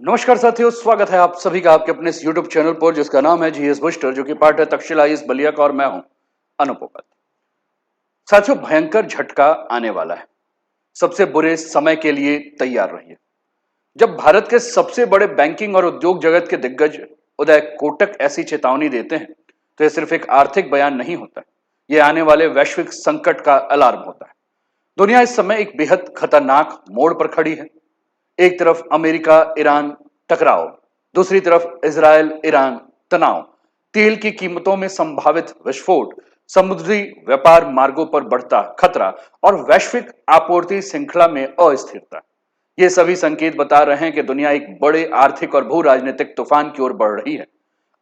नमस्कार साथियों, स्वागत है आप सभी का आपके अपने इस YouTube चैनल पर जिसका नाम है जीएस बूस्टर, जो कि पार्ट है तक्षशिला इस बलिया का और मैं हूं अनूप उपाध्याय। साथियों, भयंकर झटका आने वाला है। सबसे बुरे समय के लिए तैयार रहिए। जब भारत के सबसे बड़े बैंकिंग और उद्योग जगत के दिग्गज उदय कोटक ऐसी चेतावनी देते हैं तो यह सिर्फ एक आर्थिक बयान नहीं होता, यह आने वाले वैश्विक संकट का अलार्म होता है। दुनिया इस समय एक बेहद खतरनाक मोड़ पर खड़ी है। एक तरफ अमेरिका ईरान टकराव, दूसरी तरफ इजरायल ईरान तनाव, तेल की कीमतों में संभावित विस्फोट, समुद्री व्यापार मार्गों पर बढ़ता खतरा और वैश्विक आपूर्ति श्रृंखला में अस्थिरता। ये सभी संकेत बता रहे हैं कि दुनिया एक बड़े आर्थिक और भू राजनीतिक तूफान की ओर बढ़ रही है।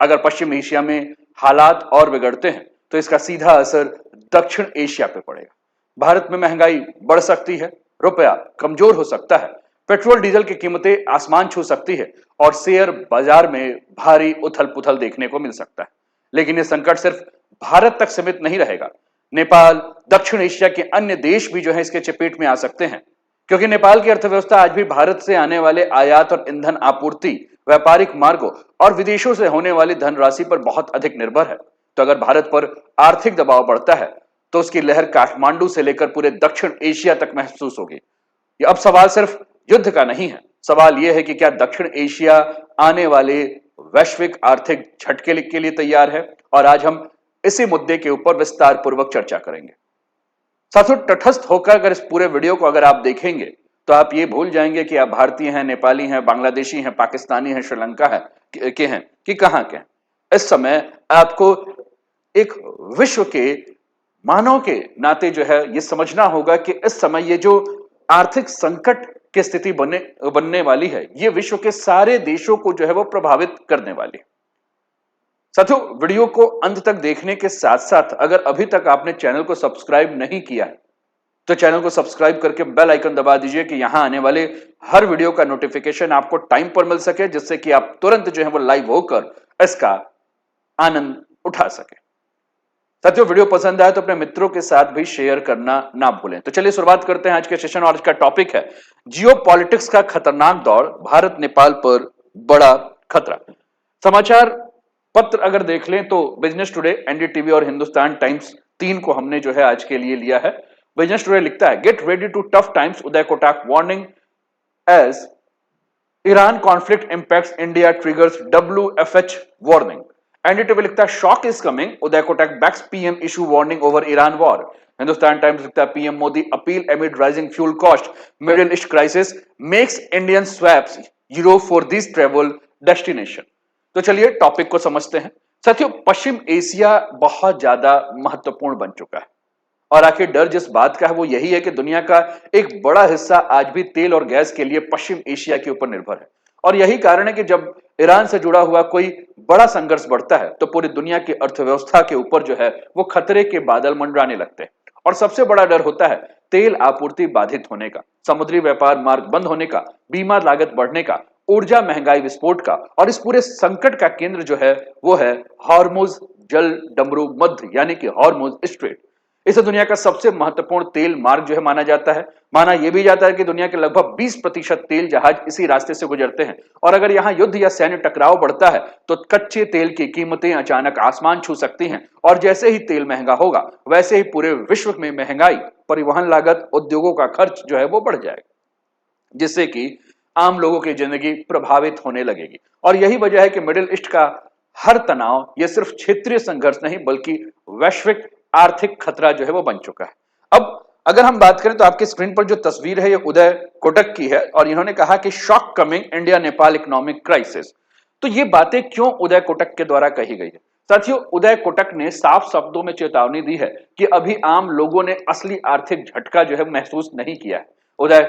अगर पश्चिम एशिया में हालात और बिगड़ते हैं तो इसका सीधा असर दक्षिण एशिया पे पड़ेगा। भारत में महंगाई बढ़ सकती है, रुपया कमजोर हो सकता है, पेट्रोल डीजल की कीमतें आसमान छू सकती है और शेयर बाजार में भारी उथल पुथल देखने को मिल सकता है। लेकिन यह संकट सिर्फ भारत तक सीमित नहीं रहेगा। नेपाल, दक्षिण एशिया के अन्य देश भी जो है इसके चपेट में आ सकते हैं, क्योंकि नेपाल की अर्थव्यवस्था आज भी भारत से आने वाले आयात और ईंधन आपूर्ति, व्यापारिक मार्गों और विदेशों से होने वाली धनराशि पर बहुत अधिक निर्भर है। तो अगर भारत पर आर्थिक दबाव बढ़ता है तो उसकी लहर काठमांडू से लेकर पूरे दक्षिण एशिया तक महसूस होगी। अब सवाल सिर्फ युद्ध का नहीं है, सवाल यह है कि क्या दक्षिण एशिया आने वाले वैश्विक आर्थिक झटके के लिए तैयार है। और आज हम इसी मुद्दे के ऊपर विस्तार पूर्वक चर्चा करेंगे। साथियों, तटस्थ होकर अगर इस पूरे वीडियो को अगर आप देखेंगे तो आप ये भूल जाएंगे कि आप भारतीय हैं, नेपाली हैं, बांग्लादेशी हैं, पाकिस्तानी हैं, श्रीलंका है के हैं कि कहां के हैं। इस समय आपको एक विश्व के मानव के नाते जो है ये समझना होगा कि इस समय ये जो आर्थिक संकट की स्थिति बनने वाली है, ये विश्व के सारे देशों को जो है वो प्रभावित करने वाली है। साथियों, वीडियो को अंत तक देखने के साथ साथ अगर अभी तक आपने चैनल को सब्सक्राइब नहीं किया है तो चैनल को सब्सक्राइब करके बेल आइकन दबा दीजिए कि यहां आने वाले हर वीडियो का नोटिफिकेशन आपको टाइम पर मिल सके, जिससे कि आप तुरंत जो है वो लाइव होकर इसका आनंद उठा सके। साथियों, वीडियो पसंद आए तो अपने मित्रों के साथ भी शेयर करना ना भूलें। तो चलिए शुरुआत करते हैं आज के सेशन और आज का टॉपिक है जियो पॉलिटिक्स का खतरनाक दौर, भारत नेपाल पर बड़ा खतरा। समाचार पत्र अगर देख लें तो बिजनेस टुडे, एनडीटीवी और हिंदुस्तान टाइम्स, तीन को हमने जो है आज के लिए लिया है। बिजनेस टुडे लिखता है, get ready to tough times, Uday Kotak warning as Iran conflict impacts India triggers WFH warning. NDTV लिखता है, shock is coming, Uday Kotak backs PM issue warning over Iran war. Hindustan Times लिखता है, PM Modi appeal amid rising fuel cost, middle east crisis makes Indian swaps euro for this travel destination. तो चलिए topic को समझते हैं। साथियों, पश्चिम एशिया बहुत ज्यादा महत्वपूर्ण बन चुका है और आखिर डर जिस बात का है वो यही है कि दुनिया का एक बड़ा हिस्सा आज भी तेल और गैस के लिए पश्चिम एशिया के ऊपर निर्भर है। और यही कारण है कि जब ईरान से जुड़ा हुआ कोई बड़ा संघर्ष बढ़ता है तो पूरी दुनिया की अर्थव्यवस्था के ऊपर जो है वो खतरे के बादल मंडराने लगते हैं। और सबसे बड़ा डर होता है तेल आपूर्ति बाधित होने का, समुद्री व्यापार मार्ग बंद होने का, बीमा लागत बढ़ने का, ऊर्जा महंगाई विस्फोट का। और इस पूरे संकट का केंद्र जो है वो है हॉर्मुज जल डमरू मध्य, यानी कि हॉर्मुज स्ट्रेट। इसे दुनिया का सबसे महत्वपूर्ण तेल मार्ग जो है माना जाता है। माना यह भी जाता है कि दुनिया के लगभग 20% तेल जहाज इसी रास्ते से गुजरते हैं। और अगर यहां युद्ध या सैन्य टकराव बढ़ता है तो कच्चे तेल की कीमतें अचानक आसमान छू सकती हैं। और जैसे ही तेल महंगा होगा वैसे ही पूरे विश्व में महंगाई, परिवहन लागत, उद्योगों का खर्च जो है वो बढ़ जाएगा, जिससे कि आम लोगों की जिंदगी प्रभावित होने लगेगी। और यही वजह है कि मिडिल ईस्ट का हर तनाव यह सिर्फ क्षेत्रीय संघर्ष नहीं बल्कि वैश्विक आर्थिक खतरा जो है वो बन चुका है। अब अगर हम बात करें तो आपकी स्क्रीन पर जो तस्वीर है ये उदय कोटक की है और इन्होंने कहा कि shock coming India Nepal economic crisis. तो ये बातें क्यों उदय कोटक के द्वारा कही गई है? साथियों, उदय कोटक ने साफ शब्दों में चेतावनी दी है कि अभी आम लोगों ने असली आर्थिक झटका जो है महसूस नहीं किया है। उदय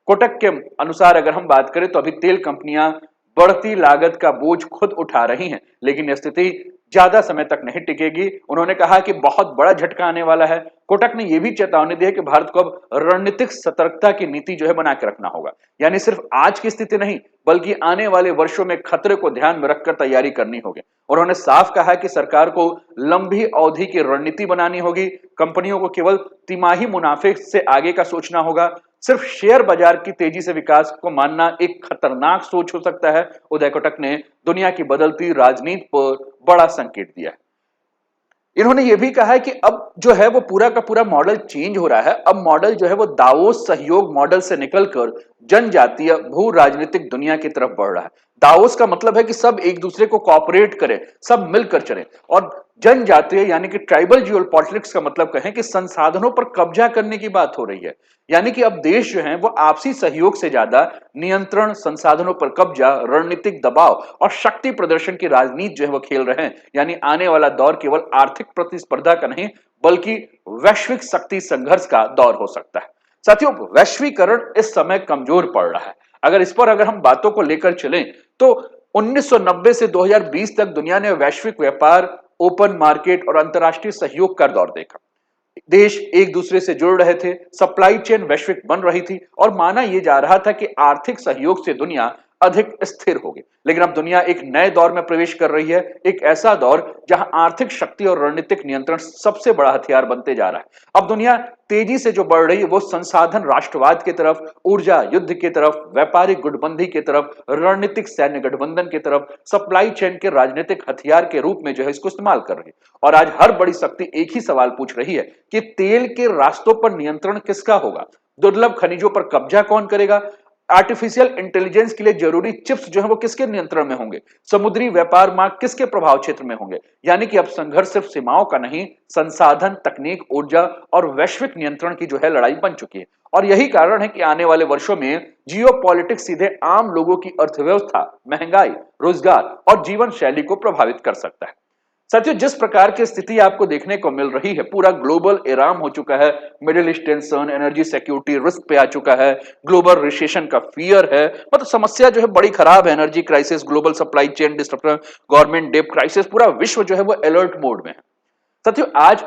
कोटक के अनुसार अगर हम बात करें तो अभी तेल कंपनियां बढ़ती लागत का बोझ खुद उठा रही हैं, लेकिन यह स्थिति ज्यादा समय तक नहीं टिकेगी। उन्होंने कहा कि बहुत बड़ा झटका आने वाला है, कोटक ने यह भी चेतावनी दी है कि भारत को अब रणनीतिक सतर्कता की नीति जो है बना के रखना होगा, यानी सिर्फ आज की स्थिति नहीं बल्कि आने वाले वर्षों में खतरे को ध्यान में रखकर तैयारी करनी होगी। उन्होंने साफ कहा कि सरकार को लंबी अवधि की रणनीति बनानी होगी, कंपनियों को केवल तिमाही मुनाफे से आगे का सोचना होगा। सिर्फ शेयर बाजार की तेजी से विकास को मानना एक खतरनाक सोच हो सकता है। उदय कोटक ने दुनिया की बदलती राजनीति पर बड़ा संकेत दिया है। इन्होंने यह भी कहा है कि अब जो है वो पूरा का पूरा मॉडल चेंज हो रहा है। अब मॉडल जो है वो दावोस सहयोग मॉडल से निकलकर जनजातीय भू राजनीतिक दुनिया की तरफ बढ़ रहा है। दावोस का मतलब है कि सब एक दूसरे को कोऑपरेट करें, सब मिलकर चलें, और जनजातीय यानी कि ट्राइबल जियो पॉलिटिक्स का मतलब कहें कि संसाधनों पर कब्जा करने की बात हो रही है। यानी कि अब देश जो है वो आपसी सहयोग से ज्यादा नियंत्रण, संसाधनों पर कब्जा, रणनीतिक दबाव और शक्ति प्रदर्शन की राजनीति जो है वो खेल रहे हैं। यानी आने वाला दौर केवल आर्थिक प्रतिस्पर्धा का नहीं बल्कि वैश्विक शक्ति संघर्ष का दौर हो सकता है। साथियों, वैश्वीकरण इस समय कमजोर पड़ रहा है। अगर हम बातों को लेकर चलें तो 1990 से 2020 तक दुनिया ने वैश्विक व्यापार, ओपन मार्केट और अंतर्राष्ट्रीय सहयोग का दौर देखा। देश एक दूसरे से जुड़ रहे थे, सप्लाई चेन वैश्विक बन रही थी और माना यह जा रहा था कि आर्थिक सहयोग से दुनिया अधिक स्थिर होगी। लेकिन अब दुनिया एक नए दौर में प्रवेश कर रही है, एक ऐसा दौर जहां आर्थिक शक्ति और रणनीतिक नियंत्रण सबसे बड़ा हथियार बनते जा रहा है। अब दुनिया तेजी से जो बढ़ रही है वो संसाधन राष्ट्रवाद की तरफ, ऊर्जा युद्ध की तरफ, व्यापारिक गुटबंदी की तरफ, रणनीतिक सैन्य गठबंधन की तरफ, सप्लाई चेन के राजनीतिक हथियार के रूप में जो है इसको इस्तेमाल कर रही है। और आज हर बड़ी शक्ति एक ही सवाल पूछ रही है कि तेल के रास्तों पर नियंत्रण किसका होगा, दुर्लभ खनिजों पर कब्जा कौन करेगा, आर्टिफिशियल इंटेलिजेंस के लिए जरूरी चिप्स जो है वो किसके नियंत्रण में होंगे, समुद्री व्यापार मार्ग किसके प्रभाव क्षेत्र में होंगे। यानी कि अब संघर्ष सिर्फ सीमाओं का नहीं, संसाधन, तकनीक, ऊर्जा और वैश्विक नियंत्रण की जो है लड़ाई बन चुकी है। और यही कारण है कि आने वाले वर्षों में जियोपॉलिटिक्स सीधे आम लोगों की अर्थव्यवस्था, महंगाई, रोजगार और जीवन शैली को प्रभावित कर सकता है। साथियों, जिस प्रकार की स्थिति आपको देखने को मिल रही है, पूरा ग्लोबल एराम हो चुका है, middle east tension, energy security risk पे आ चुका है, ग्लोबल रिसेशन का फियर है, मतलब समस्या जो है बड़ी खराब है, energy crisis, global supply chain disruption, government डेब्ट क्राइसिस, पूरा विश्व जो है वो अलर्ट मोड में है। साथियों, आज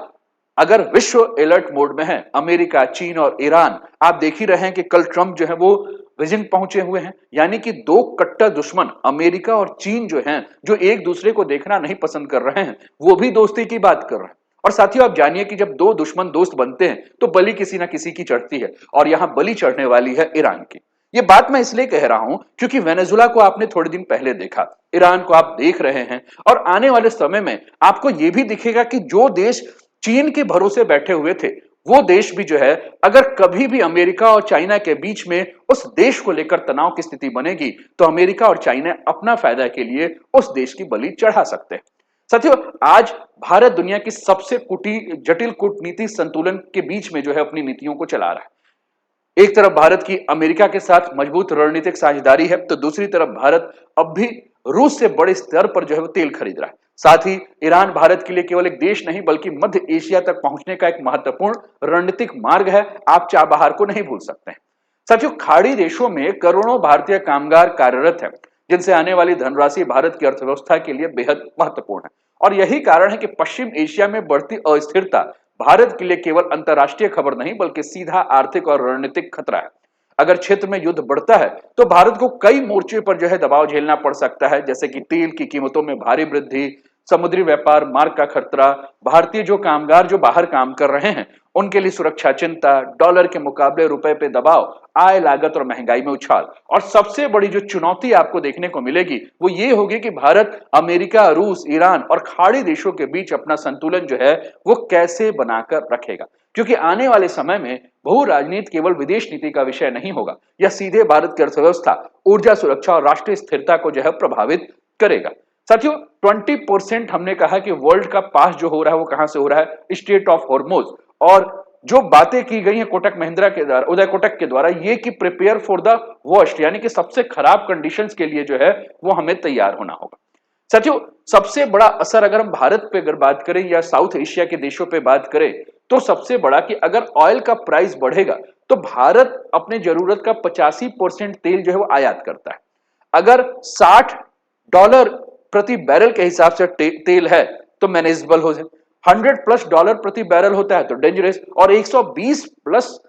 अगर विश्व अलर्ट मोड में है, अमेरिका, चीन और ईरान, आप देख ही रहे हैं कि कल ट्रंप जो है वो बीजिंग पहुंचे हुए हैं। यानी कि दो कट्टर दुश्मन अमेरिका और चीन जो हैं, जो एक दूसरे को देखना नहीं पसंद कर रहे हैं, वो भी दोस्ती की बात कर रहे हैं। और साथियों, आप जानिए कि जब दो दुश्मन दोस्त बनते हैं तो बलि किसी ना किसी की चढ़ती है, और यहां बलि चढ़ने वाली है ईरान की। ये बात मैं इसलिए कह रहा हूं क्योंकि वेनेजुला को आपने थोड़े दिन पहले देखा, ईरान को आप देख रहे हैं, और आने वाले समय में आपको यह भी दिखेगा कि जो देश चीन के भरोसे बैठे हुए थे, वो देश भी जो है, अगर कभी भी अमेरिका और चाइना के बीच में उस देश को लेकर तनाव की स्थिति बनेगी तो अमेरिका और चाइना अपना फायदा के लिए उस देश की बलि चढ़ा सकते हैं। साथियों, आज भारत दुनिया की सबसे जटिल कूटनीति संतुलन के बीच में जो है अपनी नीतियों को चला रहा है। एक तरफ भारत की अमेरिका के साथ मजबूत रणनीतिक साझेदारी है, तो दूसरी तरफ भारत अब भी रूस से बड़े स्तर पर जो है वो तेल खरीद रहा है। साथ ही ईरान भारत के लिए केवल एक देश नहीं बल्कि मध्य एशिया तक पहुंचने का एक महत्वपूर्ण रणनीतिक मार्ग है। आप चाबहार को नहीं भूल सकते हैं। साथियों, खाड़ी देशों में करोड़ों भारतीय कामगार कार्यरत हैं, जिनसे आने वाली धनराशि भारत की अर्थव्यवस्था के लिए बेहद महत्वपूर्ण है। और यही कारण है कि पश्चिम एशिया में बढ़ती अस्थिरता भारत के लिए केवल अंतर्राष्ट्रीय खबर नहीं बल्कि सीधा आर्थिक और रणनीतिक खतरा है। अगर क्षेत्र में युद्ध बढ़ता है तो भारत को कई मोर्चे पर जो है दबाव झेलना पड़ सकता है, जैसे कि तेल की कीमतों में भारी वृद्धि, समुद्री व्यापार मार्ग का खतरा, भारतीय जो कामगार जो बाहर काम कर रहे हैं उनके लिए सुरक्षा चिंता, डॉलर के मुकाबले रुपए पे दबाव, आय लागत और महंगाई में उछाल। और सबसे बड़ी जो चुनौती आपको देखने को मिलेगी वो ये होगी कि भारत अमेरिका, रूस, ईरान और खाड़ी देशों के बीच अपना संतुलन जो है वो कैसे बनाकर रखेगा। क्योंकि आने वाले समय में भू राजनीति केवल विदेश नीति का विषय नहीं होगा, यह सीधे भारत की अर्थव्यवस्था, ऊर्जा सुरक्षा और राष्ट्रीय स्थिरता को जो है प्रभावित करेगा। साथियों, 20% हमने कहा कि वर्ल्ड का पास जो हो रहा है वो कहां से हो रहा है, स्ट्रेट ऑफ हॉर्मुज। और जो बातें की गई हैं कोटक महिंद्रा के द्वारा, उदय कोटक के द्वारा, ये कि प्रिपेयर फॉर द वर्स्ट, यानी कि सबसे खराब कंडीशंस के लिए जो है वो हमें तैयार होना होगा। साथियों, सबसे बड़ा असर अगर हम भारत पे अगर बात करें या साउथ एशिया के देशों पे बात करें तो सबसे बड़ा कि अगर ऑयल का प्राइस बढ़ेगा तो भारत अपने जरूरत का 85% तेल जो है वो आयात करता है। अगर $60 प्रति बैरल के हिसाब से तेल है तो मैनेजेबल हो जाए। $100+ प्रति बैरल होता है तो डेंजरस, और 120+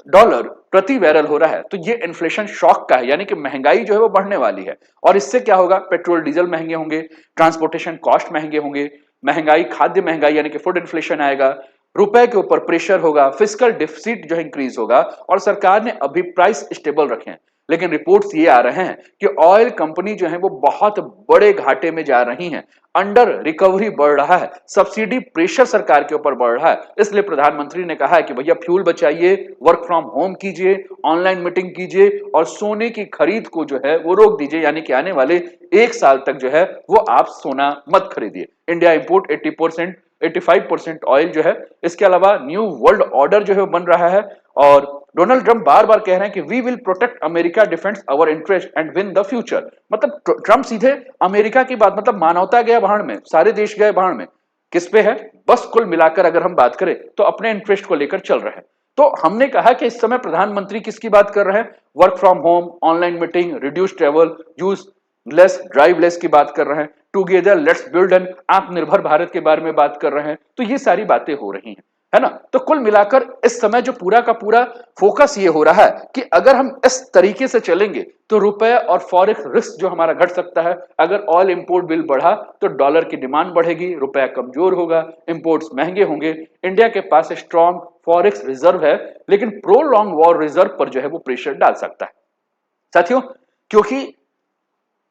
डॉलर प्रति बैरल हो रहा है तो ये इन्फ्लेशन शॉक का है, यानी कि महंगाई जो है वो बढ़ने वाली है। और इससे क्या होगा, पेट्रोल डीजल महंगे होंगे, ट्रांसपोर्टेशन कॉस्ट महंगे होंगे, महंगाई, खाद्य महंगाई यानी कि फूड इन्फ्लेशन आएगा, रुपए के ऊपर प्रेशर होगा, फिस्कल डिफिसिट जो इंक्रीज होगा। और सरकार ने अभी प्राइस स्टेबल रखे हैं, लेकिन रिपोर्ट्स ये आ रहे हैं कि ऑयल कंपनी जो है वो बहुत बड़े घाटे में जा रही हैं, अंडर रिकवरी बढ़ रहा है, सब्सिडी प्रेशर सरकार के ऊपर बढ़ रहा है। इसलिए प्रधानमंत्री ने कहा है कि भैया फ्यूल बचाइए, वर्क फ्रॉम होम कीजिए, ऑनलाइन मीटिंग कीजिए और सोने की खरीद को जो है वो रोक दीजिए, यानी कि आने वाले 1 साल तक जो है वो आप सोना मत खरीदिए। इंडिया इंपोर्ट 85% ऑयल जो है। इसके अलावा न्यू वर्ल्ड ऑर्डर जो है बन रहा है, और डोनाल्ड ट्रंप बार बार कह रहे हैं कि we will protect America, defends our interest and win the future. मतलब ट्रंप सीधे अमेरिका की बात, मतलब मानवता गया भाड़ में, सारे देश गए भाड़ में, किस पे है, बस कुल मिलाकर अगर हम बात करें तो अपने इंटरेस्ट को लेकर चल रहे हैं। तो हमने कहा कि इस समय प्रधानमंत्री किसकी बात कर रहे हैं, work from home, online meeting, reduce travel, use less, drive less की बात कर रहे हैं, टुगेदर लेट्स बिल्ड एन आत्मनिर्भर भारत के बारे में बात कर रहे हैं। तो ये सारी बातें हो रही हैं, है ना। तो कुल मिलाकर इस समय जो पूरा का पूरा फोकस ये हो रहा है कि अगर हम इस तरीके से चलेंगे तो रुपए और फॉरेक्स रिस्क जो हमारा घट सकता है। अगर ऑयल इंपोर्ट बिल बढ़ा तो डॉलर की डिमांड बढ़ेगी, रुपया कमजोर होगा, इंपोर्ट्स महंगे होंगे। इंडिया के पास स्ट्रॉन्ग फॉरेक्स रिजर्व है, लेकिन प्रोलॉन्ग वॉर रिजर्व पर जो है वो प्रेशर डाल सकता है साथियों, क्योंकि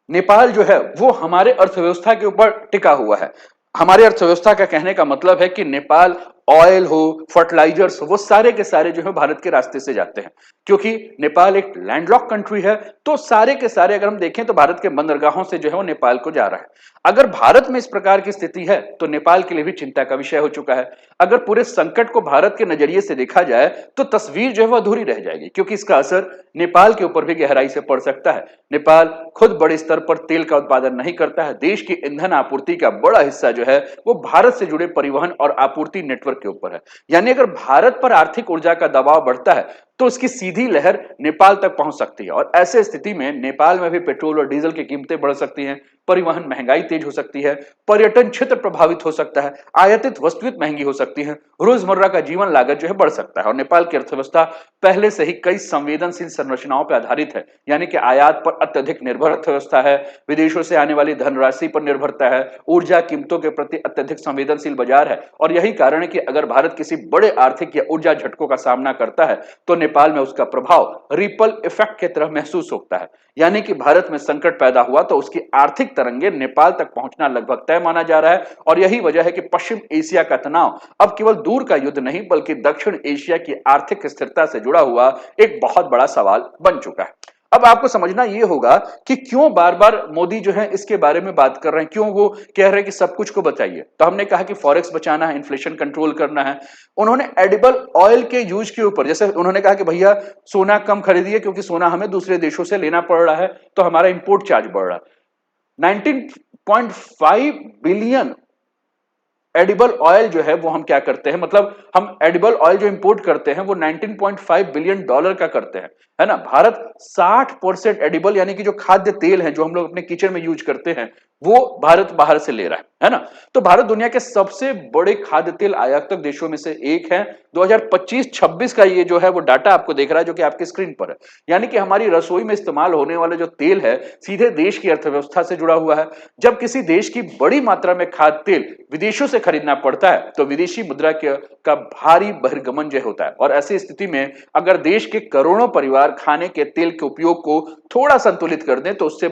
नेपाल जो है वो हमारे अर्थव्यवस्था के ऊपर टिका हुआ है। हमारे अर्थव्यवस्था का कहने का मतलब है कि नेपाल ऑयल हो, फर्टिलाइजर्स हो, वो सारे के सारे जो है भारत के रास्ते से जाते हैं, क्योंकि नेपाल एक लैंडलॉक कंट्री है। तो सारे के सारे अगर हम देखें तो भारत के बंदरगाहों से जो है वो नेपाल को जा रहा है। अगर भारत में इस प्रकार की स्थिति है तो नेपाल के लिए भी चिंता का विषय हो चुका है। अगर पूरे संकट को भारत के नजरिए से देखा जाए तो तस्वीर जो है वो अधूरी रह जाएगी, क्योंकि इसका असर नेपाल के ऊपर भी गहराई से पड़ सकता है। नेपाल खुद बड़े स्तर पर तेल का उत्पादन नहीं करता है। देश की ईंधन आपूर्ति का बड़ा हिस्सा जो है वो भारत से जुड़े परिवहन और आपूर्ति नेटवर्क के ऊपर है। यानी अगर भारत पर आर्थिक ऊर्जा का दबाव बढ़ता है तो उसकी सीधी लहर नेपाल तक पहुंच सकती है, और ऐसे स्थिति में नेपाल में भी पेट्रोल और डीजल की कीमतें बढ़ सकती हैं, परिवहन महंगाई तेज हो सकती है, पर्यटन क्षेत्र प्रभावित हो सकता है, आयातित वस्तुएं महंगी हो सकती हैं, रोजमर्रा का जीवन लागत जो है बढ़ सकता है। और नेपाल की अर्थव्यवस्था पहले से ही कई संवेदनशील संरचनाओं पर आधारित है, यानी कि आयात पर अत्यधिक निर्भर अर्थव्यवस्था है, विदेशों से आने वाली धनराशि पर निर्भरता है, ऊर्जा कीमतों के प्रति अत्यधिक संवेदनशील बाजार है। और यही कारण है कि अगर भारत किसी बड़े आर्थिक या ऊर्जा झटकों का सामना करता है तो नेपाल में उसका प्रभाव रिपल इफेक्ट की तरह महसूस होता है। यानी कि भारत में संकट पैदा हुआ तो उसकी आर्थिक तरंगे नेपाल तक पहुंचना लगभग तय माना जा रहा है। और यही वजह है कि पश्चिम एशिया का तनाव अब केवल दूर का युद्ध नहीं बल्कि दक्षिण एशिया की आर्थिक स्थिरता से जुड़ा हुआ एक बहुत बड़ा सवाल बन चुका है। अब आपको समझना यह होगा कि क्यों बार बार मोदी जो है इसके बारे में बात कर रहे हैं, क्यों वो कह रहे हैं कि सब कुछ को बचाइए। तो हमने कहा कि फॉरेक्स बचाना है, इन्फ्लेशन कंट्रोल करना है। उन्होंने एडिबल ऑयल के यूज के ऊपर, जैसे उन्होंने कहा कि भैया सोना कम खरीदिए क्योंकि सोना हमें दूसरे देशों से लेना पड़ रहा है तो हमारा इंपोर्ट चार्ज बढ़ रहा है। 19.5 बिलियन एडिबल ऑयल जो है वो हम क्या करते हैं, मतलब हम एडिबल ऑयल जो इंपोर्ट करते हैं वो 19.5 बिलियन डॉलर का करते हैं, है ना। भारत 60% एडिबल यानी कि जो खाद्य तेल है जो हम लोग अपने किचन में यूज करते हैं वो भारत बाहर से ले रहा है ना। तो भारत दुनिया के सबसे बड़े खाद्य तेल आयातक देशों में से एक है। 2025-26 का ये जो है वो डाटा आपको देख रहा है जो कि आपकी स्क्रीन पर है। यानी कि हमारी रसोई में इस्तेमाल होने वाला जो तेल है सीधे देश की अर्थव्यवस्था से जुड़ा हुआ है। जब किसी देश की बड़ी मात्रा में खाद्य तेल विदेशों से खरीदना पड़ता है तो विदेशी मुद्रा का भारी बहिर्गमन जो होता है। और ऐसी स्थिति में अगर देश के करोड़ों परिवार खाने के तेल के उपयोग को थोड़ा संतुलित कर दें तो उससे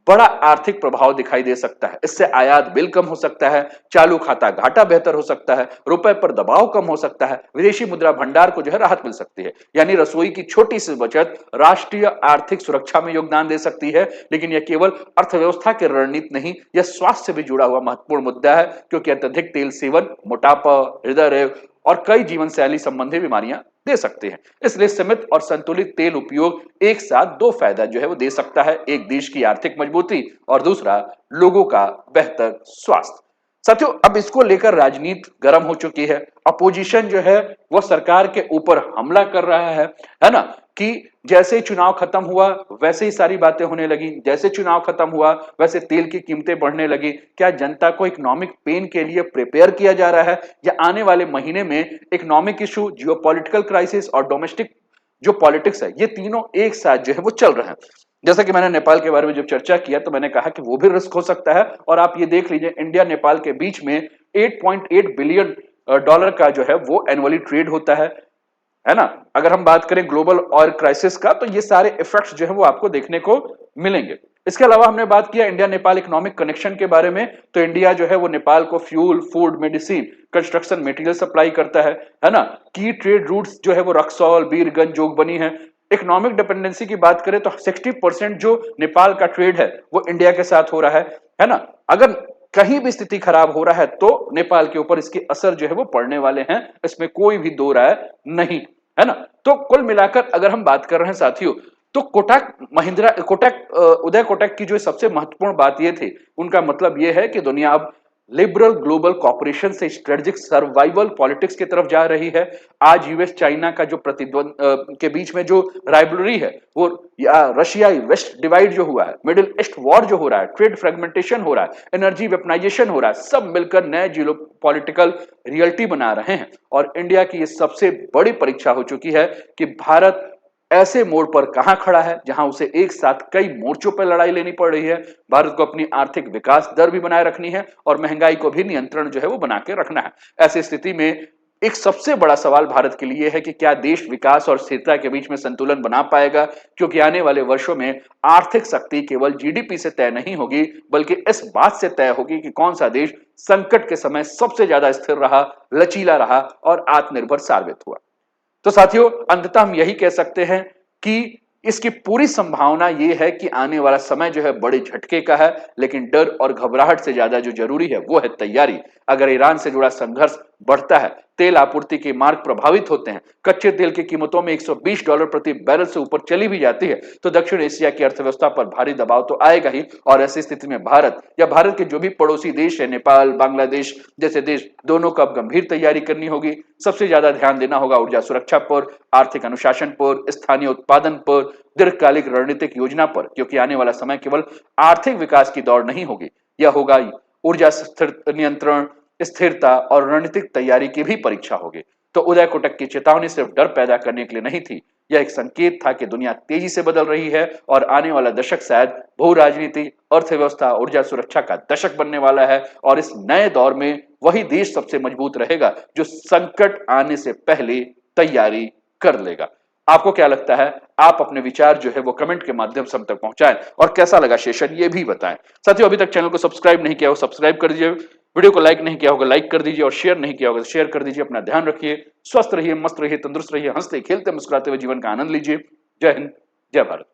बड़ा आर्थिक प्रभाव दिखाई दे सकता है। इससे आयात बिल कम हो सकता है, चालू खाता घाटा बेहतर हो सकता है, रुपए पर दबाव कम हो सकता है, विदेशी मुद्रा भंडार को जो है राहत मिल सकती है। यानी रसोई की छोटी सी बचत राष्ट्रीय आर्थिक सुरक्षा में योगदान दे सकती है। लेकिन यह केवल अर्थव्यवस्था की रणनीति नहीं, यह स्वास्थ्य से भी जुड़ा हुआ महत्वपूर्ण मुद्दा है, क्योंकि अत्यधिक तेल सेवन मोटापा, हृदय रोग और कई जीवन शैली संबंधी बीमारियां दे सकते हैं। इसलिए सीमित और संतुलित तेल उपयोग एक साथ दो फायदा जो है वो दे सकता है, एक देश की आर्थिक मजबूती और दूसरा लोगों का बेहतर स्वास्थ्य। साथियों, अब इसको लेकर राजनीति गर्म हो चुकी है। अपोजिशन जो है वो सरकार के ऊपर हमला कर रहा है ना, कि जैसे ही चुनाव खत्म हुआ वैसे ही सारी बातें होने लगी, जैसे चुनाव खत्म हुआ वैसे तेल की कीमतें बढ़ने लगी। क्या जनता को इकोनॉमिक पेन के लिए प्रिपेयर किया जा रहा है, या आने वाले महीने में इकोनॉमिक इशू, जियोपॉलिटिकल क्राइसिस और डोमेस्टिक जो पॉलिटिक्स है, ये तीनों एक साथ जो है वो चल रहे हैं। जैसा कि मैंने नेपाल के बारे में जब चर्चा किया तो मैंने कहा कि वो भी रिस्क हो सकता है। और आप ये देख लीजिए, इंडिया नेपाल के बीच में 8.8 बिलियन डॉलर का जो है वो एनुअली ट्रेड होता है ना। अगर हम बात करें ग्लोबल ऑयल क्राइसिस का, तो ये सारे इफेक्ट्स जो है वो आपको देखने को मिलेंगे। इसके अलावा हमने बात किया इंडिया नेपाल इकोनॉमिक कनेक्शन के बारे में, तो इंडिया जो है वो नेपाल को fuel, food, medicine, construction material supply करता है ना। की ट्रेड रूट्स जो है वो रक्सौल, बीरगंज, जोगबनी है। इकोनॉमिक डिपेंडेंसी की बात करें तो 60% जो नेपाल का ट्रेड है वो इंडिया के साथ हो रहा है ना। अगर कहीं भी स्थिति खराब हो रहा है तो नेपाल के ऊपर इसके असर जो है वो पड़ने वाले हैं, इसमें कोई भी दो राय नहीं है ना। तो कुल मिलाकर अगर हम बात कर रहे हैं साथियों, तो कोटक महिंद्रा, उदय कोटक की जो सबसे महत्वपूर्ण बात ये थी, उनका मतलब ये है कि दुनिया अब लिबरल ग्लोबल कॉपरेशन से स्ट्रेटेजिक सर्वाइवल पॉलिटिक्स की तरफ जा रही है। आज यूएस चाइना का जो प्रतिद्वंद के बीच में जो राइवलरी है, वो या रशिया वेस्ट डिवाइड जो हुआ है, मिडिल ईस्ट वॉर जो हो रहा है, ट्रेड फ्रेगमेंटेशन हो रहा है, एनर्जी वेपनाइजेशन हो रहा है, सब मिलकर नए जियो पॉलिटिकल रियलिटी बना रहे हैं। और इंडिया की ये सबसे बड़ी परीक्षा हो चुकी है कि भारत ऐसे मोड़ पर कहां खड़ा है जहां उसे एक साथ कई मोर्चों पर लड़ाई लेनी पड़ रही है। भारत को अपनी आर्थिक विकास दर भी बनाए रखनी है और महंगाई को भी नियंत्रण जो है वो बना के रखना है। ऐसी स्थिति में एक सबसे बड़ा सवाल भारत के लिए है कि क्या देश विकास और स्थिरता के बीच में संतुलन बना पाएगा, क्योंकि आने वाले वर्षों में आर्थिक शक्ति केवल जीडीपी से तय नहीं होगी, बल्कि इस बात से तय होगी कि कौन सा देश संकट के समय सबसे ज्यादा स्थिर रहा, लचीला रहा और आत्मनिर्भर साबित हुआ। तो साथियों, अंततः हम यही कह सकते हैं कि इसकी पूरी संभावना यह है कि आने वाला समय जो है बड़े झटके का है, लेकिन डर और घबराहट से ज्यादा जो जरूरी है वो है तैयारी। अगर ईरान से जुड़ा संघर्ष बढ़ता है, तेल आपूर्ति के मार्ग प्रभावित होते हैं, कच्चे तेल की कीमतों में $120 प्रति बैरल से ऊपर चली भी जाती है, तो दक्षिण एशिया की अर्थव्यवस्था पर भारी दबाव तो आएगा ही। और ऐसी स्थिति में भारत या भारत के जो भी पड़ोसी देश है, नेपाल, बांग्लादेश जैसे देश, दोनों को अब गंभीर तैयारी करनी होगी। सबसे ज्यादा ध्यान देना होगा ऊर्जा सुरक्षा पर, आर्थिक अनुशासन पर, स्थानीय उत्पादन पर, दीर्घकालिक रणनीतिक योजना पर, क्योंकि आने वाला समय केवल आर्थिक विकास की दौड़ नहीं होगी, यह होगा ऊर्जा नियंत्रण, स्थिरता और रणनीतिक तैयारी की भी परीक्षा होगी। तो उदय कोटक की चेतावनी सिर्फ डर पैदा करने के लिए नहीं थी, यह एक संकेत था कि दुनिया तेजी से बदल रही है और आने वाला दशक शायद भू राजनीति, अर्थव्यवस्था, ऊर्जा सुरक्षा का दशक बनने वाला है। और इस नए दौर में वही देश सबसे मजबूत रहेगा जो संकट आने से पहले तैयारी कर लेगा। आपको क्या लगता है? आप अपने विचार जो है वो कमेंट के माध्यम से हम तक पहुंचाएं, और कैसा लगा सेशन ये भी बताएं। साथियों, अभी तक चैनल को सब्सक्राइब नहीं किया हो सब्सक्राइब कर दीजिए, वीडियो को लाइक नहीं किया होगा लाइक कर दीजिए, और शेयर नहीं किया होगा तो शेयर कर दीजिए। अपना ध्यान रखिए, स्वस्थ रहिए, मस्त रहिए, तंदुरुस्त रहिए, हंसते खेलते मुस्कुराते हुए जीवन का आनंद लीजिए। जय हिंद, जय भारत।